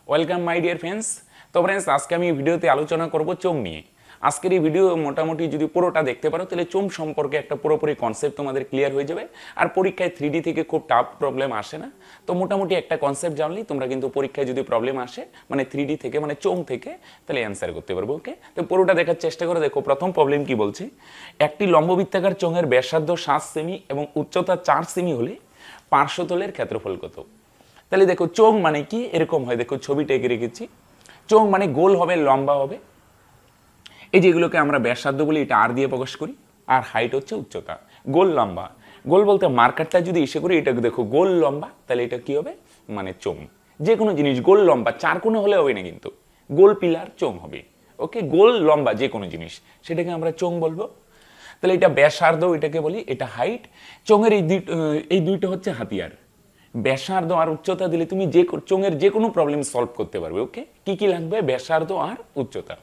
Welcome my dear friends. তো friends, আজকে আমি ভিডিওতে আলোচনা করব চোঙ নিয়ে। আজকের এই ভিডিও মোটামুটি যদি পুরোটা দেখতে পারো তাহলে চোঙ সম্পর্কে একটা পুরোপুরি কনসেপ্ট তোমাদের ক্লিয়ার হয়ে যাবে। আর পরীক্ষায় 3D থেকে খুব টাফ প্রবলেম আসে না, তো মোটামুটি একটা কনসেপ্ট জানলেই তোমরা কিন্তু পরীক্ষায় যদি প্রবলেম আসে মানে 3D থেকে মানে চোঙ থেকে, তাহলে অ্যান্সার করতে পারবো। ওকে, তো পুরোটা দেখার চেষ্টা করে দেখো। প্রথম প্রবলেম কি বলছে, একটি লম্ববৃত্তাকার চোঙের ব্যাসার্ধ 7 সেমি এবং উচ্চতা 4 সেমি হলে পার্শ্বতলের ক্ষেত্রফল কত? তাহলে দেখো চোঙ মানে কি এরকম হয়, দেখো ছবিটা এঁকে রেখেছি। চোঙ মানে গোল হবে, লম্বা হবে। এই যেগুলোকে আমরা ব্যাসার্ধ বলি, এটা আর দিয়ে প্রকাশ করি, আর হাইট হচ্ছে উচ্চতা। গোল লম্বা, গোল বলতে মার্কারটা যদি এসে করি, এটাকে দেখো গোল লম্বা, তাহলে এটা কি হবে মানে চোঙ। যে কোনো জিনিস গোল লম্বা, চার কোণে হলে হবে না কিন্তু, গোল পিলার চোঙ হবে। ওকে, গোল লম্বা যে কোনো জিনিস সেটাকে আমরা চোঙ বলবো। তাহলে এটা ব্যাসার্ধ, এটাকে বলি, এটা হাইট। চোঙের এই দুইটা হচ্ছে হাতিয়ার। ব্যাসার্ধ আর উচ্চতা দিলে তুমি যে চোঙের যে কোনো প্রবলেম সলভ করতে পারবে। ওকে, কি কি লাগবে? ব্যাসার্ধ আর উচ্চতা।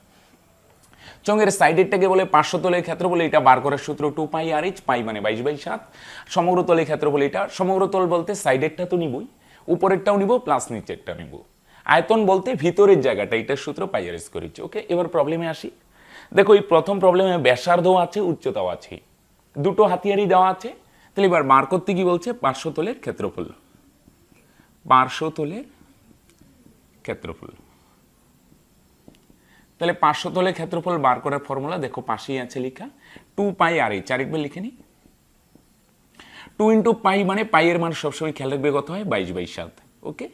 চোঙের সাইডেরটাকে বলে পার্শ্বতলের ক্ষেত্র বলে, এটা বার করার সূত্র 2 পাই আর এইচ, পাই মানে 22/7। সমগ্র তলের ক্ষেত্র বলে, এটা সমগ্র তল বলতে সাইডেরটা তো নিবই, উপরেরটাও নিব প্লাস নিচেরটা নিব। আয়তন বলতে ভিতরের জায়গাটা, এটার সূত্র পাই আর এইচ করেছি। ওকে, এবার প্রবলেমে আসি। দেখো এই প্রথম প্রবলেমে ব্যাসার্ধও আছে উচ্চতাও আছে, দুটো হাতিয়ারই দেওয়া আছে। তাহলে এবার বার করতে কি বলছে, পার্শ্বতলের ক্ষেত্রফল। পার্শ্বতলের ক্ষেত্রফল, তাহলে পার্শ্বতলের ক্ষেত্রফল বার করার ফর্মুলা দেখো পাশেই আছে লেখা, 2 পাই আর এইচ। আরেকবার লিখে নি, 2 ইন্টু পাই মানে পাইয়ের মান সবসময় খেয়াল রাখবে কত হয়, 22/7। ওকে,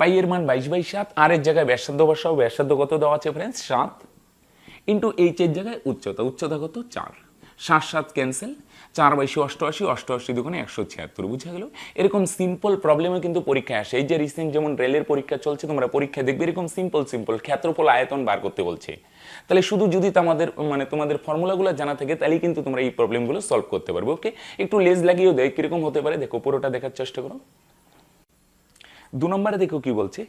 পাইয়ের মান 22/7, আর এর জায়গায় ব্যাসার্ধ বসাও। ব্যাসার্ধ কত দেওয়া আছে ফ্রেন্ডস, 7, ইন্টু এইচ এর জায়গায় উচ্চতা, উচ্চতা কত 4। 7 7 ক্যান্সেল, 4/88, 88 দুগুণে 176, বুঝা গেল? এরকম সিম্পল প্রবলেমে কিন্তু পরীক্ষায় আসে। এই যে রিসেন্ট যেমন রেলের পরীক্ষা চলছে, তোমরা পরীক্ষা দেখবে এরকম সিম্পল সিম্পল ক্ষেত্রফল আয়তন বার করতে বলছে। তাহলে শুধু যদি তোমাদের ফর্মুলাগুলো জানা থাকে, তাহলেই কিন্তু তোমরা এই প্রবলেমগুলো সলভ করতে পারবে। ওকে, একটু লেজ লাগিয়েও দেয় কিরকম হতে পারে, দেখো পুরোটা দেখার চেষ্টা করো। 2 নম্বরে দেখো কি বলছে,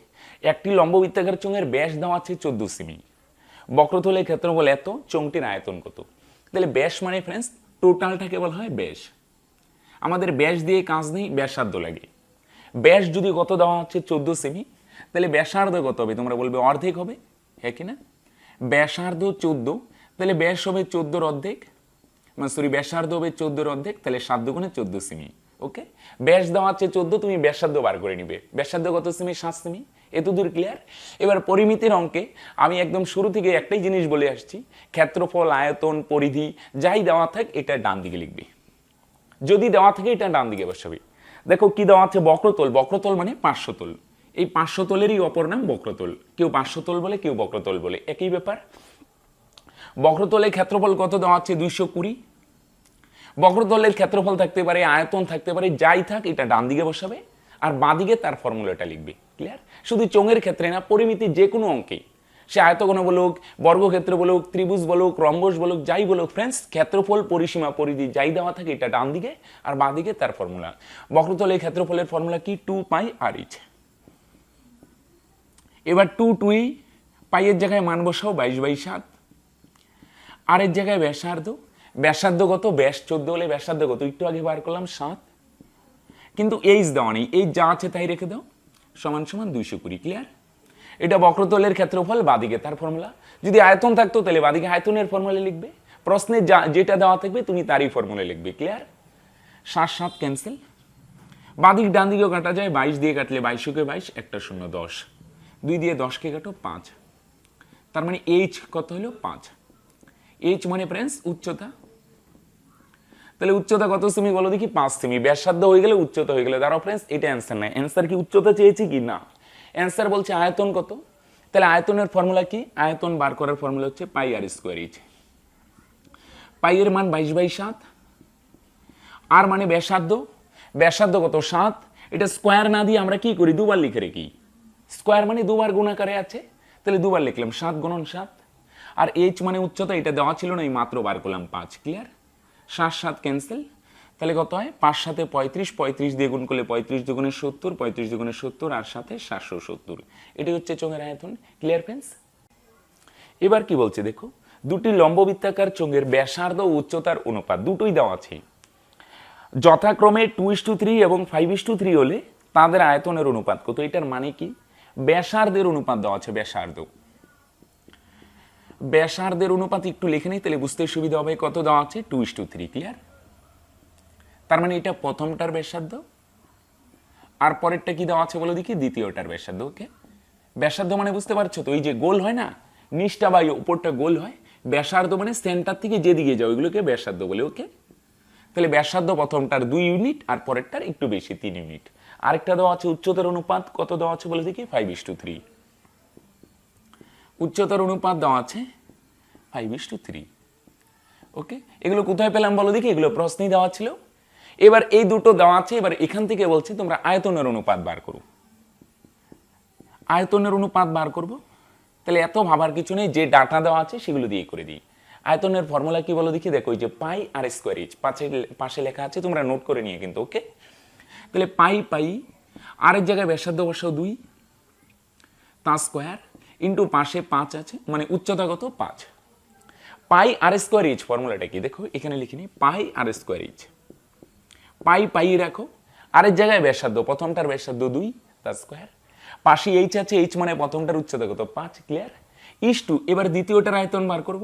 একটি লম্ববৃত্তাকার চোঙের ব্যাস দেওয়া আছে 14 সেমি, বক্রতলের ক্ষেত্রফল এত, চোঙটির আয়তন কত? তাহলে ব্যাস মানে ফ্রেন্ডস টোটালটাকে বলা হয় ব্যাস। আমাদের ব্যাস দিয়ে কাজ নেই, ব্যাসার্ধ লাগে। ব্যাস যদি কত দেওয়া হচ্ছে 14 সেমি, তাহলে ব্যাসার্ধ কত হবে? তোমরা বলবে অর্ধেক হবে, হ্যাঁ কি না? ব্যাসার্ধ 14, তাহলে ব্যাস হবে 14 অর্ধেক, ব্যাসার্ধ হবে 14 অর্ধেক, তাহলে 7 দুগুণে 14 সেমি। ওকে, ব্যাস দেওয়া হচ্ছে 14, তুমি ব্যাসার্ধ বার করে নিবে। ব্যাসার্ধ কত সেমি? 7 সেমি। এতদূর ক্লিয়ার? এবার পরিমিতির অঙ্কে আমি একদম শুরু থেকে একটাই জিনিস বলে আসছি, ক্ষেত্রফল, আয়তন, পরিধি যাই দেওয়া থাক এটা ডান দিকে লিখবি, যদি দেওয়া থাকে এটা ডান দিকে বসাবি। দেখো কি দেওয়া আছে, বক্রতল। বক্রতল মানে পার্শ্বতল, এই পার্শ্বতলেরই অপর নাম বক্রতল। কেউ পার্শ্বতল বলে, কেউ বক্রতল বলে, একই ব্যাপার। বক্রতলের ক্ষেত্রফল কত দেওয়া আছে? 220। বক্রতলের ক্ষেত্রফল থাকতে পারে, আয়তন থাকতে পারে, যাই থাক এটা ডান দিকে বসাবে, আর বাঁ দিকে তার ফর্মুলাটা লিখবে। ক্লিয়ার? শুধু চোঙের ক্ষেত্রে না, পরিমিতির যে কোনো অঙ্কেই, সে আয়তঘন বলুক, বর্গক্ষেত্র বলুক, ত্রিভুজ বলুক, রম্বস বলুক, যাই বলুক ফ্রেন্ডস, ক্ষেত্রফল, পরিসীমা, পরিধি যাই দেওয়া থাকে এটা ডান দিকে, আর বাঁ দিকে তার ফর্মুলা। বক্রতলের ক্ষেত্রফলের ফর্মুলা কি? 2 পাই আর এইচ। এবার 2 পাইয়ের জায়গায় মান বসাও 22/7, আর এর জায়গায় ব্যাসার্ধ। ব্যাসার্ধ কত? ব্যাস 14 হলে ব্যাসার্ধ কত? একটু আগে বার করলাম 7, কিন্তু এইচ দেওয়া নেই, এই যা আছে তাই রেখে দাও, সমান সমান 220। ক্লিয়ার? এটা বক্রতলের ক্ষেত্রফল, বাদিকে তার ফর্মুলা। যদি আয়তন থাকতো তাহলে বাদিকে আয়তনের ফর্মুলা লিখবে, প্রশ্নে যেটা দেওয়া থাকবে তুমি তারই ফর্মুলা লিখবে। ক্লিয়ার? 7 7 ক্যান্সেল, বাদিক ডান দিকেও কাটা যায়, 22 দিয়ে কাটলে 22 22, একটা 0 10, 2 দিয়ে 10কে কাটো 5, তার মানে এইচ কত হলো? 5। এইচ মানে ফ্রেন্ডস উচ্চতা। তাহলে উচ্চতা কত সেমি বলো দেখি? 5 সেমি। ব্যাসার্ধ হয়ে গেলে উচ্চতা হয়ে গেলে, দাঁড়াও ফ্রেন্ডস এটা অ্যান্সার নাই। অ্যান্সার কি উচ্চতা চেয়েছি কি? না, অ্যান্সার বলছে আয়তন কত। তাহলে আয়তনের ফর্মুলা কি? আয়তন বার করার ফর্মুলা হচ্ছে পাই আর স্কোয়ার এইচ। পাইয়ের মান 22/7, আর মানে ব্যাসার্ধ। ব্যাসার্ধ কত? 7। এটা স্কোয়ার না দিয়ে আমরা কি করি? দুবার লিখে রেখি। স্কোয়ার মানে দুবার গুণাকারে আছে, তাহলে দুবার লিখলাম 7 গুণন 7। আর এইচ মানে উচ্চতা, এটা দেওয়া ছিল না, এই মাত্র বার করলাম 5। ক্লিয়ার? 7 7 ক্যান্সেল, তাহলে কত হয়? 5 7 35, 35 দিয়ে গুণ করলে 35 দুগুণে 70, 35 দুগুণে 70, আর সাথে 770। এটাই হচ্ছে চোঙের আয়তন। Clear friends? এবার কি বলছে দেখো, দুটি লম্ববৃত্তাকার চোঙের ব্যাসার্ধ ও উচ্চতার অনুপাত দুটোই দেওয়া আছে, যথাক্রমে 2:3 এবং 5:3 হলে তাদের আয়তনের অনুপাত কত? এটার মানে কি? ব্যাসার্ধের অনুপাত দেওয়া আছে, ব্যাসার্ধের অনুপাত একটু লিখে নেই, তাহলে বুঝতে সুবিধা হবে। কত দেওয়া আছে? 2:3। ক্লিয়ার? তার মানে এটা প্রথমটার ব্যাসার্ধ, আর পরেরটা কি দেওয়া আছে বলো দেখি? দ্বিতীয়টার ব্যাসার্ধ। ওকে, ব্যাসার্ধ মানে বুঝতে পারছো তো, ওই যে গোল হয় না, নিচটা বা উপরটা গোল হয়, ব্যাসার্ধ মানে সেন্টার থেকে যেদিকে যাও ওইগুলোকে ব্যাসার্ধ বলে। ওকে, তাহলে ব্যাসার্ধ প্রথমটার 2 ইউনিট আর পরেরটার একটু বেশি 3 ইউনিট। আরেকটা দেওয়া আছে উচ্চতার অনুপাত, কত দেওয়া আছে বলে দেখি? 5:3। উচ্চতার অনুপাত দেওয়া আছে 5:3। ওকে, এগুলো কোথায় পেলাম বলো দেখি? এগুলো প্রশ্নেই দেওয়া ছিল। এবার এই দুটো দেওয়া আছে, এবার এখান থেকে বলছি তোমরা আয়তনের অনুপাত বার করো। আয়তনের অনুপাত বার করব, তাহলে এত ভাবার কিছু নেই, যে ডাটা দেওয়া আছে সেগুলো দিয়ে করে দিই। আয়তনের ফর্মুলা কি বলো দেখি? দেখো, এই যে পাই আর স্কোয়ার এইচ পাশে লেখা আছে, তোমরা নোট করে নিয়ে কিন্তু। ওকে, তাহলে পাই আরেক জায়গায় ব্যাসার্ধ বসাও 2, তা স্কোয়ার ইন্টু পাশে 5 আছে, মানে উচ্চতা কত? 5। পাই আর স্কোয়ার এইচ ফর্মুলাটা কি দেখো, এখানে লিখে নি, পাই আর স্কোয়ার এইচ। পাই রাখো, আরেক জায়গায় ব্যাসার্ধ, প্রথমটার ব্যাসার্ধ 2, তা স্কোয়ার, পাশে এইচ আছে, এইচ মানে প্রথমটার উচ্চতা কত? 5। ক্লিয়ার? ইস টু, এবার দ্বিতীয়টার আয়তন বার করব।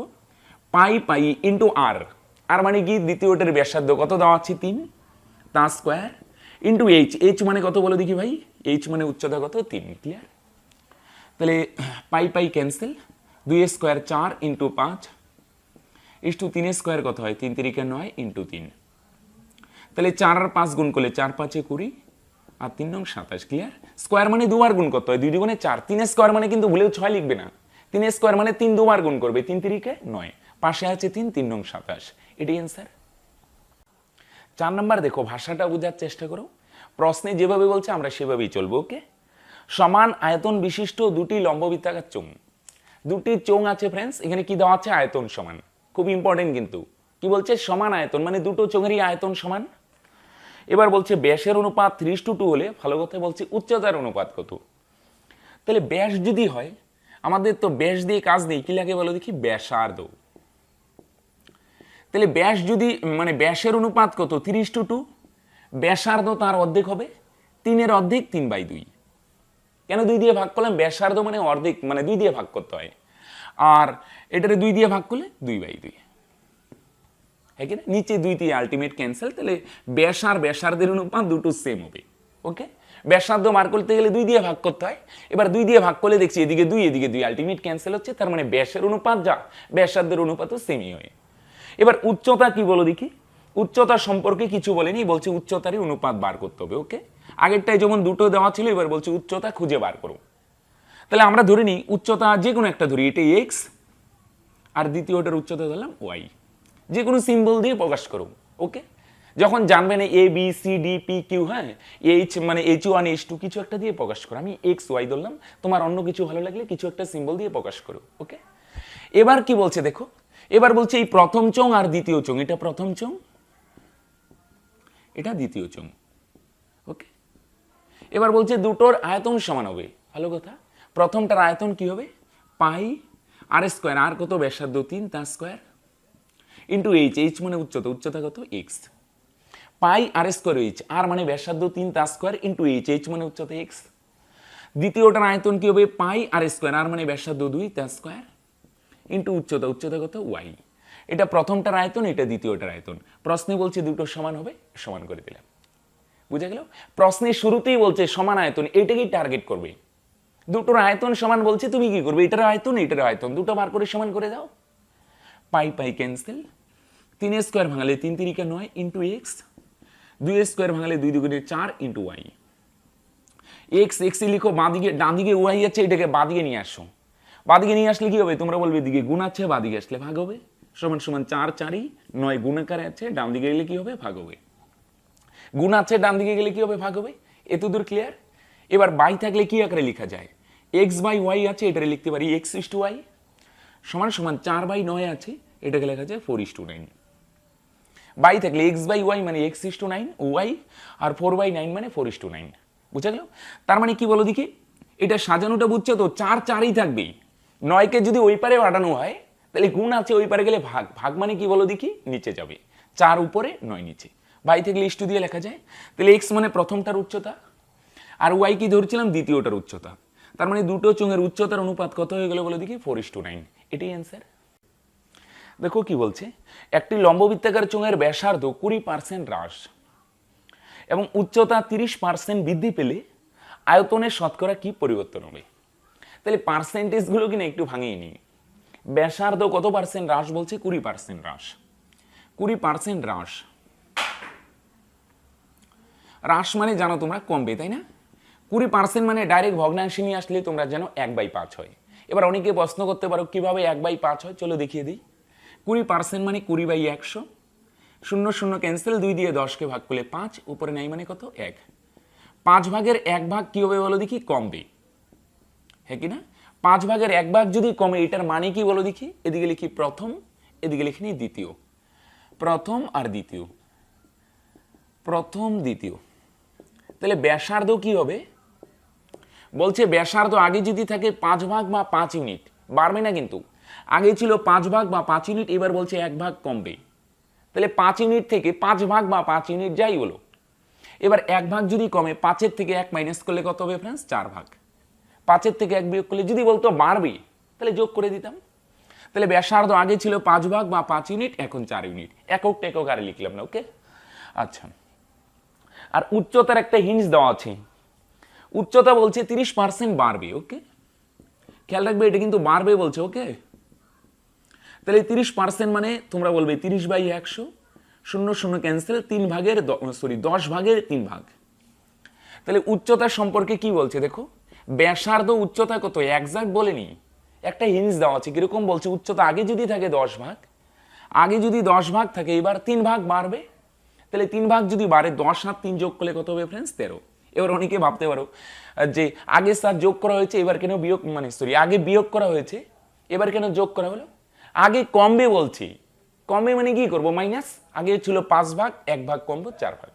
পাই ইন্টু আর মানে কি? দ্বিতীয়টার ব্যাসার্ধ কত দেওয়া আছে? 3, তা স্কোয়ার ইন্টু এইচ মানে কত বলো দেখি ভাই? এইচ মানে উচ্চতা কত? 3। ক্লিয়ার? তাহলে পাই cancel, 2 square 4 into 5 is to 3 square কত হয়? 3 3 9 ইন্টু 3। তাহলে 4 আর 5 গুণ করলে 4 5 20 আর 3 9 27। ক্লিয়ার? স্কোয়ার মানে দুবার গুণ করতে হয়, 2 2 4। 3 স্কোয়ার মানে কিন্তু ভুলেও 6 লিখবে না, 3 স্কোয়ার মানে 3 দুবার গুণ করবে, 3 3 9, পাশে আছে 3, 3 9 27। এটাই অ্যান্সার। 4 নাম্বার দেখো, ভাষাটা বোঝার চেষ্টা করো, প্রশ্নে যেভাবে বলছে আমরা সেভাবেই চলবো। ওকে, সমান আয়তন বিশিষ্ট দুটি লম্ববৃত্তাকার চোঙ। দুটি চোঙ আছে ফ্রেন্ডস, এখানে কি দেওয়া আছে? আয়তন সমান। খুব ইম্পর্টেন্ট কিন্তু, কি বলছে? সমান আয়তন, মানে দুটো চোঙেরই আয়তন সমান। এবার বলছে ব্যাসের অনুপাত 3:2 হলে, ভালো কথা বলছে, উচ্চতার অনুপাত কত? তাহলে ব্যাস যদি হয়, আমাদের তো ব্যাস দিয়ে কাজ নেই, কি লাগে বলো দেখি? ব্যাসার্ধ। তাহলে ব্যাস যদি, মানে ব্যাসের অনুপাত কত? 3:2। ব্যাসার্ধ তার অর্ধেক হবে, 3 অর্ধেক 3/2। কেন 2 দিয়ে ভাগ করলাম? ব্যাসার্ধ মানে অর্ধেক, মানে 2 দিয়ে ভাগ করতে হয়, আর এটারে 2 দিয়ে ভাগ করলে 2/2। হ্যাঁ কি না? নিচে 2 দিয়ে আলটিমেট ক্যান্সেল, তাহলে ব্যাস আর ব্যাসার্ধের অনুপাত দুটো সেম হবে। ওকে, ব্যাসার্ধ বার করতে গেলে 2 দিয়ে ভাগ করতে হয়, এবার 2 দিয়ে ভাগ করলে দেখছি এদিকে 2 এদিকে 2, আলটিমেট ক্যান্সেল হচ্ছে, তার মানে ব্যাসের অনুপাত যা, ব্যাসার্ধের অনুপাতও সেমই হয়। এবার উচ্চতা কি বলো দেখি? উচ্চতা সম্পর্কে কিছু বলেনি, বলছে উচ্চতারই অনুপাত বার করতে হবে। ওকে, আগেরটাই যেমন দুটো দেওয়া ছিল, এবার বলছে উচ্চতা খুঁজে বার করো। তাহলে আমরা ধরে নিই উচ্চতা যে কোনো একটা ধরি, এটা এক্স, আর দ্বিতীয়টার উচ্চতা ধরলাম ওয়াই। যে কোনো সিম্বল দিয়ে প্রকাশ করো। ওকে, যখন জানবে না A B C D P Q, হ্যাঁ, এইচ মানে H1 H2 কিছু একটা দিয়ে প্রকাশ করো। আমি এক্স ওয়াই ধরলাম, তোমার অন্য কিছু ভালো লাগলে কিছু একটা সিম্বল দিয়ে প্রকাশ করো। ওকে, এবার কি বলছে দেখো, এবার বলছে এই প্রথম চোঙ আর দ্বিতীয় চোঙ, এটা প্রথম চোঙ, এটা দ্বিতীয় চোঙ। ওকে, এবার বলছে দুটোর আয়তন সমান হবে। ভালো কথা, প্রথমটার আয়তন কি হবে? পাই আর স্কোয়ার, আর কত? ব্যাসার্ধ 3, তার স্কোয়ার ইন্টু এইচ মানে উচ্চতা, উচ্চতা কত? এক্স। পাই আর স্কোয়ার এইচ, আর মানে ব্যাসার্ধ 3, তার স্কোয়ার ইন্টু এইচ মানে উচ্চতা এক্স। দ্বিতীয়টার আয়তন কি হবে? পাই আর স্কোয়ার, আর মানে ব্যাসার্ধ 2, তার স্কোয়ার ইন্টু উচ্চতা, উচ্চতা কত? ওয়াই। এটা প্রথমটার আয়তন, এটা দ্বিতীয়টার আয়তন। প্রশ্নে বলছে দুটো সমান হবে, সমান করে দিলাম। বুঝা গেল? প্রশ্নের শুরুতেই বলছে সমান আয়তন, এইটাকেই টার্গেট করবে। দুটোর আয়তন সমান বলছে, তুমি কি করবে? এটার আয়তন এটার আয়তন দুটো বার করে সমান করে দাও। পাই ক্যান্সেল, 3 স্কোয়ার ভাঙালে 3 3 9 ইন্টু এক্স, 2 স্কোয়ার ভাঙালে 2 2 4 ইন্টু ওয়াই। এক্স লিখো, বাঁদিকে, ডান দিকে ওয়াই আছে, এটাকে বাঁদিকে নিয়ে আসো। বাঁদিকে নিয়ে আসলে কি হবে? তোমরা বলবে দিকে গুণ আছে, বাঁদিকে আসলে ভাগ হবে। সমান সমান 4 4 9 গুণাকারে আছে, ডান দিকে গেলে কি হবে? ভাগ হবে। গুণ আছে, ডান দিকে গেলে কি হবে? ভাগ হবে। এতদূর ক্লিয়ার? এবার বাই থাকলে কি আকারে লেখা যায়? এক্স বাই ওয়াই আছে, এটারে লিখতে পারি এক্স ইস টু ওয়াই, সমান সমান 4/9 আছে, এটাকে লেখা যায় 4:9। বাই থাকলে এক্স বাই ওয়াই মানে এক্স ইস টু 9 ওয়াই, আর 4/9 মানে 4:9। বুঝা গেল? তার মানে কি বলো দেখি, এটা সাজানোটা বুঝছো তো? 4 4ই থাকবেই। 9কে যদি ওই পারে বাড়ানো হয়, তাহলে গুণ আছে, ওই পারে গেলে ভাগ, ভাগ মানে কি বলো দেখি? নিচে যাবে, 4 উপরে 9 নিচে। বাই থাকলে ইস টু দিয়ে লেখা যায়। তাহলে এক্স মানে প্রথমটার উচ্চতা, আর ওয়াই কি ধরছিলাম? দ্বিতীয়টার উচ্চতা। তার মানে দুটো চোঙের উচ্চতার অনুপাত কত হয়ে গেল বলে দেখি 4:9। এটাই অ্যান্সার। দেখো কি বলছে, একটি লম্ববৃত্তাকার চোঙের ব্যাসার্ধ 20% হ্রাস এবং উচ্চতা 30% বৃদ্ধি পেলে আয়তনের শতকরা কি পরিবর্তন হবে। তাহলে পার্সেন্টেজগুলো কিনা একটু ভাঙিয়ে নিই। ব্যাসার্ধ কত পার্সেন্ট হ্রাস বলছে? 20% হ্রাস। 20% হ্রাস, হ্রাস মানে জানো তোমরা কমবে, তাই না? 20% মানে ডাইরেক্ট ভগ্নাংশে নিয়ে আসলে তোমরা জানো 1/5 হয়। এবার অনেকে প্রশ্ন করতে পারো কিভাবে 1/5 হয়, চলো দেখিয়ে দিই। 20% মানে 20/100, 0 0 ক্যান্সেল, 2 দিয়ে 10কে ভাগ করলে 5, উপরে নাই মানে কত? 1। 5 ভাগের 1 ভাগ কি হবে বলো দেখি? কমবে, হ্যাঁ কি না? 5 ভাগের 1 ভাগ যদি কমে, এটার মানে কি বলো দেখি? এদিকে লিখি প্রথম, এদিকে লিখি নি দ্বিতীয়। প্রথম আর দ্বিতীয়, প্রথম দ্বিতীয়। তাহলে ব্যাসার্ধ কি হবে বলছে? ব্যাসার্ধ আগে যদি থাকে 5 ভাগ বা 5 ইউনিট, বাড়বে না কিন্তু। আগে ছিল 5 ভাগ বা 5 ইউনিট, এবার বলছে 1 ভাগ কমবে। তাহলে 5 ইউনিট থেকে 5 ভাগ বা 5 ইউনিট যাই বলো, এবার 1 ভাগ যদি কমে, 5-এর থেকে 1 মাইনাস করলে কত হবে ফ্রেন্ডস? 4 ভাগ। 5-এর থেকে 1 বিয়োগ করলে যদি বলতো বাড়বে, তাহলে যোগ করে দিতাম। তাহলে ব্যাসার্ধ আগে ছিল 5 ভাগ বা 5 ইউনিট, এখন 4 ইউনিট। একক টেকক আর লিখলাম না, ওকে? আচ্ছা, আর উচ্চতার একটা হিন্টস দেওয়া আছে। উচ্চতা বলছে 30% বাড়বে, ওকে? খেয়াল রাখবে, এটা কিন্তু বাড়বে বলছে, ওকে? তাহলে 30% মানে তোমরা বলবে 30/100, 0 0 ক্যান্সেল, 10 ভাগের 3 ভাগ। তাহলে উচ্চতার সম্পর্কে কি বলছে দেখো, ব্যাসার্ধ উচ্চতা কত একজাক্ট বলেনি, একটা হিন্টস দেওয়া আছে। কিরকম বলছে? উচ্চতা আগে যদি থাকে 10 ভাগ, আগে যদি 10 ভাগ থাকে, এবার 3 ভাগ বাড়বে। তাহলে 3 ভাগ যদি বাড়ে, 10 আর 3 যোগ করলে কত হবে ফ্রেন্ডস? 13। এবার অনেকে ভাবতে পারো যে আগে স্যার যোগ করা হয়েছে, এবার কেন বিয়োগ, মানে সরি, আগে বিয়োগ করা হয়েছে, এবার কেন যোগ করা হলো? আগে কমবে বলছি, কমবে মানে কি করব? মাইনাস। আগে ছিল 5 ভাগ, 1 ভাগ কমবো, 4 ভাগ।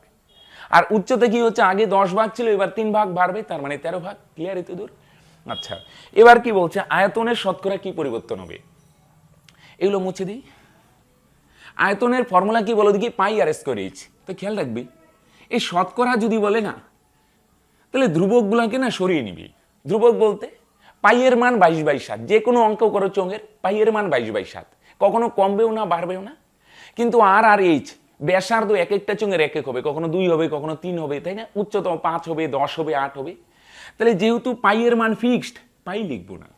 আর উচ্চতা কি হচ্ছে? আগে 10 ভাগ ছিল, এবার 3 ভাগ বাড়বে, তার মানে 13 ভাগ। ক্লিয়ার এত দূর? আচ্ছা, এবার কি বলছে? আয়তনের শতকরা কি পরিবর্তন হবে? এগুলো মুছে দিই। আয়তনের ফর্মুলা কি বলো দেখি? পাই আর স্কয়ার এইচ। তো খেয়াল রাখবি, এই শতকরা যদি বলে না, তাহলে ধ্রুবকগুলোকে না সরিয়ে নিবি। ধ্রুবক বলতে পাইয়ের মান 22/7, যে কোনো অঙ্ক করো চোঙের, পাইয়ের মান 22/7, কখনো কমবেও না বাড়বেও না। কিন্তু আর আর এইচ ব্যাসার্ধ এক একটা চোঙের এক এক হবে, কখনো 2 হবে, কখনো 3 হবে, তাই না? উচ্চতম 5 হবে, 10 হবে, 8 হবে। তাহলে যেহেতু পাইয়ের মান ফিক্সড, পাই লিখবো না।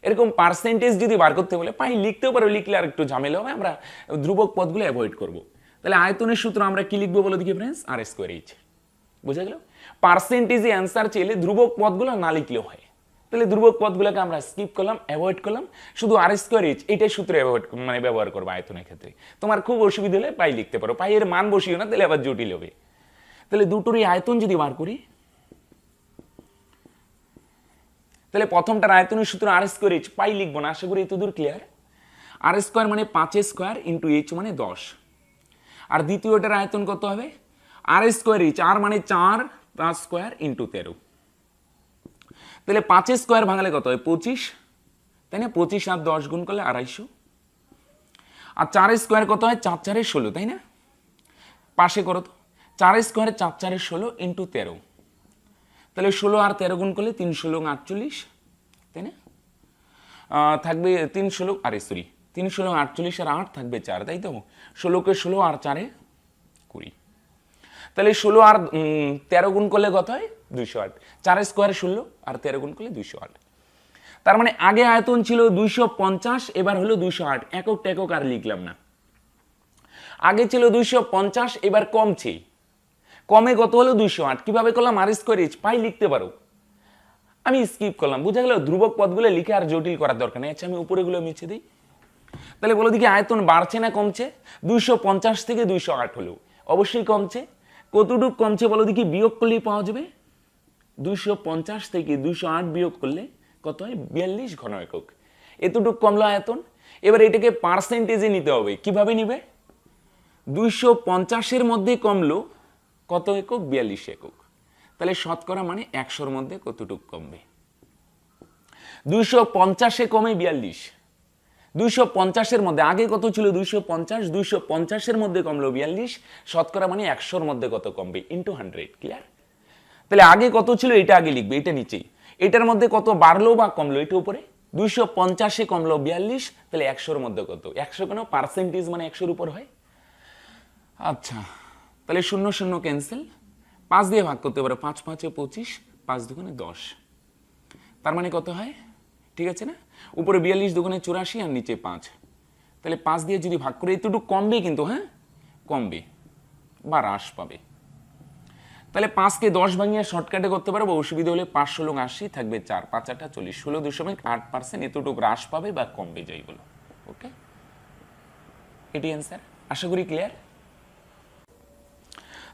এরকম পার্সেন্টেজ যদি বার করতে বলে, পাই লিখতেও পারো, লিখলে আর একটু ঝামেলা হবে, আমরা ধ্রুবক পদগুলো অ্যাভয়েড করব। তাহলে আয়তনের সূত্র আমরা কি লিখবো বলো দেখি ফ্রেন্ডস? আর স্কয়ার এইচ। বুঝা গেল? পার্সেন্টেজে অ্যান্সার চাইলে ধ্রুবক পদগুলো না লিখলেও হয়। তাহলে ধ্রুবক পদগুলোকে আমরা স্কিপ করলাম, অ্যাভয়েড করলাম, শুধু আর স্কয়ার এইচ এটাই সূত্র অ্যাভয়েড, মানে ব্যবহার করবো আয়তনের ক্ষেত্রে। তোমার খুব অসুবিধা হলে পাই লিখতে পারো, পাইয়ের মান বসিও না, তাহলে আবার জটিল হবে। তাহলে দুটোরই আয়তন যদি বার করি, তাহলে প্রথমটার আয়তনের সূত্র আর স্কয়ার এইচ, পাই লিখবো না, আশা করি এতদূর ক্লিয়ার। আর স্কয়ার মানে 5 স্কয়ার ইন্টু এইচ মানে 10। আর দ্বিতীয়টার আয়তন কত হবে? আর স্কয়ার এইচ, আর মানে 4 তার স্কয়ার ইন্টু 13। তাহলে 5 স্কয়ার ভাঙলে কত হয়? 25, তাই না? 25 আর 10 গুণ করলে 250। আর 4 স্কয়ার কত হয়? 4 4 16, তাই না? পাশে করো তো, 4 স্কয়ারে 4 4 16 ইন্টু 13। তাহলে 16 আর 13 গুণ করলে 3 16 48, তাই না? থাকবে 3 16, আরে সরি, 3 16 48 আর 8 থাকবে 4, তাই তো? 16কে 16 আর 4-এ 20। তাহলে 16 আর 13 গুণ করলে কত হয়? 208। 4 স্কয়ারে 16 আর 13 গুণ করলে 208। তার মানে আগে আয়তন ছিল 250, এবার হলো 208। একক টেকক আর লিখলাম না। আগে ছিল 250, এবার কমছে, কমে কত হলো? 208। কিভাবে করলাম? আর স্কয়ার এইচ, পাই লিখতে পারো, আমি স্কিপ করলাম। বুঝা গেল? ধ্রুবক পদগুলো লিখে আর জটিল করার দরকার নেই। আচ্ছা, আমি উপরেগুলো মিছে দিই। তাহলে বলো দেখি আয়তন বাড়ছে না কমছে? 250 থেকে 208 হলো, অবশ্যই কমছে। কতটুকু কমছে বলো দেখি? বিয়োগ করলেই পাওয়া যাবে। 250 থেকে 208 বিয়োগ করলে কত হয়? 42 ঘন একক। এতটুকু কমলো আয়তন। এবার এটাকে পার্সেন্টেজে নিতে হবে। কিভাবে নিবে? 250-এর মধ্যে কমলো কত একক? 42 একক। তাহলে শতকরা মানে 100-র মধ্যে কতটুকু কমবে? 250-এ কমে 42, 250-এর মধ্যে আগে কত ছিল? 250, 250-এর মধ্যে কমলো 42, শতকরা মানে 100-র মধ্যে কত কমবে? ইন্টু 100। ক্লিয়ার? তাহলে আগে কত ছিল এটা আগে লিখবে, এটা নিচেই। এটার মধ্যে কত বাড়লো বা কমলো, এটা উপরে 250 কমলো 42, তাহলে 100-র মধ্যে কত, 100 কেন, পার্সেন্টেজ মানে 100-র উপর হয়। আচ্ছা, তাহলে 0 0 ক্যান্সেল, 5 দিয়ে ভাগ করতে পারো, 5 5 25, 5 2 10, তার মানে কত হয়, ঠিক আছে না, উপরে 42 2 84 আর নিচে 5, তাহলে 5 দিয়ে যদি ভাগ করে একটু কমবে কিন্তু, হ্যাঁ কমবে বা হ্রাস পাবে। তাহলে 5কে 10 ভাঙিয়ে শর্টকাটে করতে পারবো, অসুবিধা হলে 5 16 80 থাকবে 4, 5 8 40, 16.8% এতটুকু হ্রাস পাবে বা কমবে যাই বলো। ওকে, এটি অ্যান্সার, আশা করি ক্লিয়ার।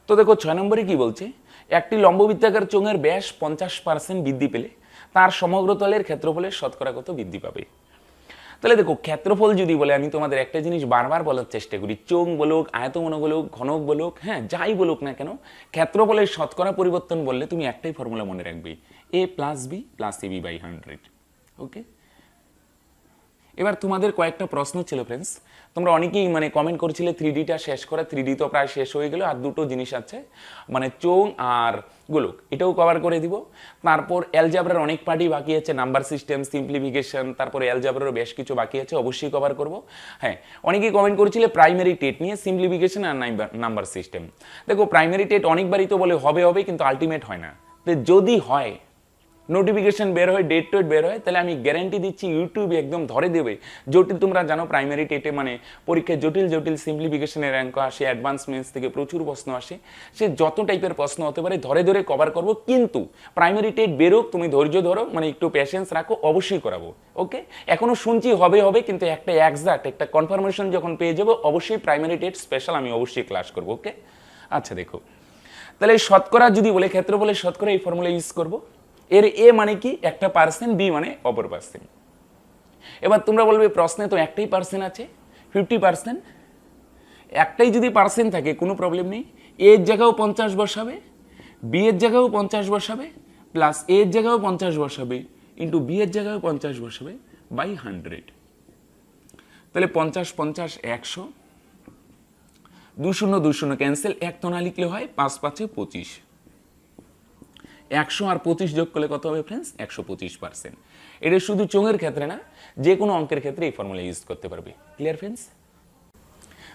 তো দেখো 6 নম্বরে কি বলছে, একটি লম্ববৃত্তাকার চোঙের ব্যাস 50% বৃদ্ধি পেলে তার সমগ্র তলের ক্ষেত্রফলের শতকরা কত বৃদ্ধি পাবে। তাহলে দেখো ক্ষেত্রফল যদি বলে, আমি তোমাদের একটা জিনিস বারবার বলার চেষ্টা করি, চোঙ বলুক, আয়তঘন বলুক, ঘনক বলুক, হ্যাঁ যাই বলুক না কেন, ক্ষেত্রফলের শতকরা পরিবর্তন বললে তুমি একটাই ফর্মুলা মনে রাখবে, a + b + ab/100। ওকে, এবার তোমাদের কয়েকটা প্রশ্ন ছিল ফ্রেন্ডস, তোমরা অনেকেই মানে কমেন্ট করেছিলে 3Dটা শেষ করা, 3D তো প্রায় শেষ হয়ে গেল, আর দুটো জিনিস আছে মানে চোঙ আর গোলক, এটাও কভার করে দিব। তারপর অ্যালজেব্রার অনেক পার্টি বাকি আছে, নাম্বার সিস্টেম, সিম্পলিফিকেশন, তারপরে অ্যালজেব্রারও বেশ কিছু বাকি আছে, অবশ্যই কভার করব। হ্যাঁ, অনেকেই কমেন্ট করেছিলে প্রাইমারি টেট নিয়ে, সিম্পলিফিকেশন আর নাম্বার সিস্টেম। দেখো প্রাইমারি টেট অনেকবারই তো বলে হবে হবে, কিন্তু আলটিমেট হয় না। তো যদি হয়, নোটিফিকেশন বের হয়, ডেট টেট বের হয়, তাহলে আমি গ্যারান্টি দিচ্ছি ইউটিউবে একদম ধরে দেবে। জটিল, তোমরা জানো প্রাইমারি টেটে মানে পরীক্ষায় জটিল জটিল সিম্পলিফিকেশনের র্যাঙ্ক আসে, অ্যাডভান্স মেন্স থেকে প্রচুর প্রশ্ন আসে, সে যত টাইপের প্রশ্ন হতে পারে ধরে ধরে কভার করব। কিন্তু প্রাইমারি টেট বেরোক, তুমি ধৈর্য ধরো, মানে একটু পেশেন্স রাখো, অবশ্যই করাবো। ওকে, এখনো শুনছি হবে হবে, কিন্তু একটা এক্সাক্ট একটা কনফার্মেশন যখন পেয়ে যাবো, অবশ্যই প্রাইমারি টেট স্পেশাল আমি অবশ্যই ক্লাস করবো। ওকে, আচ্ছা দেখো, তাহলে শতকরা যদি বলে ক্ষেত্রফলের শতকরা, এই ফর্মুলা ইউজ করবো। এর এ মানে কি, একটা পার্সেন্ট, বি মানে অপর পার্সেন্ট। এবার তোমরা বলবে প্রশ্নে তো একটাই পার্সেন্ট আছে, 50%, একটাই যদি পার্সেন্ট থাকে কোনো প্রবলেম নেই, এর জায়গাও 50 বসাবে, বি এর জায়গাও 50 বসাবে, প্লাস এর জায়গাও 50 বসাবে, ইন্টু বি এর জায়গাও 50 বসাবে, বাই 100। তাহলে 50 50 100, 2 0 2 0 ক্যান্সেল, এক তো না লিখলে হয়, 5 5 25, 100 আর 25 যোগ করলে কত হবে ফ্রেন্ডস, 125%। এটা শুধু চোঙের ক্ষেত্রে না, যে কোনো অঙ্কের ক্ষেত্রে এই ফর্মুলা ইউজ করতে পারবে। Clear friends?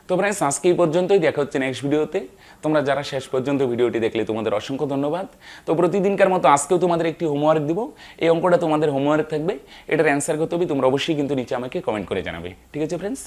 তো ফ্রেন্ডস আজকে এই পর্যন্তই, দেখা হচ্ছে নেক্সট ভিডিওতে। তোমরা যারা শেষ পর্যন্ত ভিডিওটি দেখলে তোমাদের অসংখ্য ধন্যবাদ। তো প্রতিদিনকার মতো আজকেও তোমাদের একটি হোমওয়ার্ক দিব, এই অঙ্কটা তোমাদের হোমওয়ার্ক থাকবে, এটার অ্যান্সার করতে হবে, তোমরা অবশ্যই কিন্তু নিচে আমাকে কমেন্ট করে জানাবে। ঠিক আছে ফ্রেন্ডস?